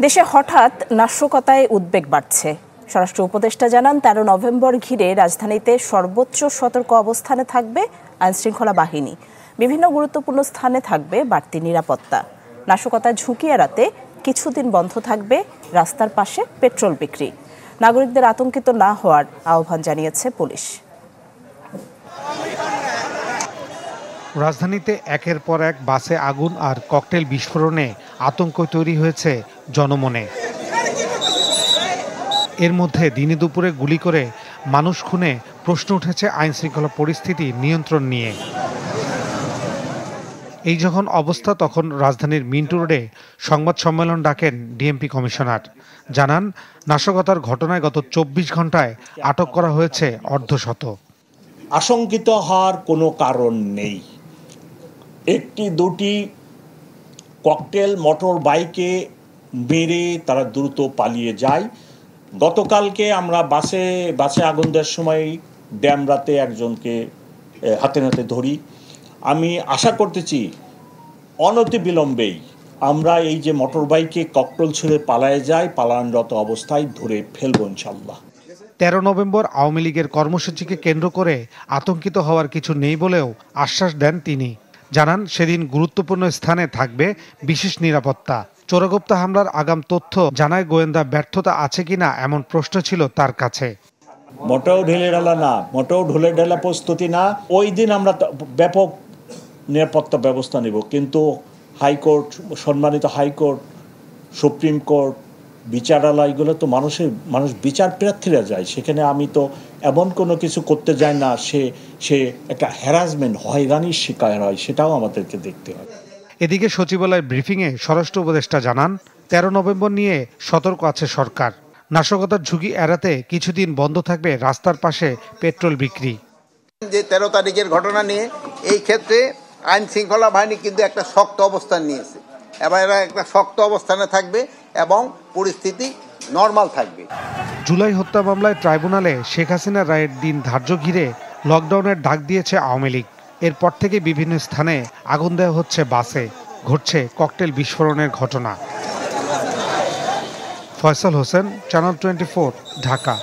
দেশে হঠাৎ নাশকতায় উদ্বেগ বাড়ছে। স্বরাষ্ট্র উপদেষ্টা জানান ১৩ নভেম্বর ঘিরে রাজধানীতে সর্বোচ্চ সতর্ক অবস্থানে থাকবে আইনশৃঙ্খলা বাহিনী। বিভিন্ন গুরুত্বপূর্ণ স্থানে থাকবে বাড়তি নিরাপত্তা। নাশকতার ঝুঁকি এড়াতে কিছুদিন বন্ধ থাকবে রাস্তার পাশে পেট্রোল বিক্রি। নাগরিকদের আতঙ্কিত না হওয়ার আহ্বান জানিয়েছে পুলিশ। রাজধানীতে একের পর এক বাসে আগুন আর ককটেল বিস্ফোরণে আতঙ্ক তৈরি হয়েছে জনমনে। এর মধ্যে দিনে দুপুরে গুলি করে মানুষ খুনে প্রশ্ন উঠেছে আইনশৃঙ্খলা পরিস্থিতি নিয়ন্ত্রণ নিয়ে। এই যখন অবস্থা, তখন রাজধানীর মিন্টু রোডে সংবাদ সম্মেলন ডাকেন ডিএমপি কমিশনার। জানান, নাশকতার ঘটনায় গত ২৪ ঘন্টায় আটক করা হয়েছে অর্ধশত। আশঙ্কিত হওয়ার কোনো কারণ নেই। একটি দুটি ককটেল মোটর বাইকে মেরে তারা দ্রুত পালিয়ে যায়। গতকালকে আমরা বাসে আগুন দেওয়ার সময় ড্যামরাতে একজনকে হাতে নাতে ধরি। আমি আশা করতেছি অনতিবিলম্বেই আমরা এই যে মোটর বাইকে ককটেল ছুঁড়ে পালায় যায়, পালানরত অবস্থায় ধরে ফেলবো ইনশাল্লাহ। ১৩ নভেম্বর আওয়ামী লীগের কর্মসূচিকে কেন্দ্র করে আতঙ্কিত হওয়ার কিছু নেই বলেও আশ্বাস দেন তিনি। জানান, সেদিন গুরুত্বপূর্ণ স্থানে থাকবে বিশেষ নিরাপত্তা। চোরাগোপ্তা হামলার আগাম তথ্য জানায় গোয়েন্দা ব্যর্থতা আছে কিনা এমন প্রশ্ন ছিল তার কাছে। মোটেও ঢেলে ঢালা প্রস্তুতি না। ওই দিন আমরা ব্যাপক নিরাপত্তা ব্যবস্থা নেব, কিন্তু হাইকোর্ট, সম্মানিত হাইকোর্ট, সুপ্রিম কোর্ট, বিচারালয়, এগুলো তো মানুষ বিচার প্রার্থীরা যায়, সেখানে আমি তো এমন কোনো কিছু করতে যাই না সে একটা হ্যারাসমেন্ট, হয়রানির শিকার হয়, সেটাও আমাদেরকে দেখতে হয়। এদিকে সচিবালয় ব্রিফিংয়ে স্বরাষ্ট্র উপদেষ্টা জানান, ১৩ নভেম্বর নিয়ে সতর্ক আছে সরকার। নাশকতার ঝুঁকি এড়াতে কিছুদিন বন্ধ থাকবে রাস্তার পাশে পেট্রোল বিক্রি। যে ১৩ তারিখের ঘটনা নিয়ে এই ক্ষেত্রে আইন শৃঙ্খলা বাহিনী কিন্তু একটা শক্ত অবস্থান নিয়েছে। এবার এরা একটা শক্ত অবস্থানে থাকবে এবং পরিস্থিতি নরমাল থাকবে। জুলাই হত্যা মামলায় ট্রাইব্যুনালে শেখ হাসিনার রায়ের দিন ধার্য ঘিরে লকডাউনের ডাক দিয়েছে আওয়ামী লীগ। এরপর থেকে বিভিন্ন স্থানে আগুন দেওয়া হচ্ছে বাসে, ঘটছে ককটেল বিস্ফোরণের ঘটনা। ফয়সাল হোসেন, চ্যানেল 24, ঢাকা।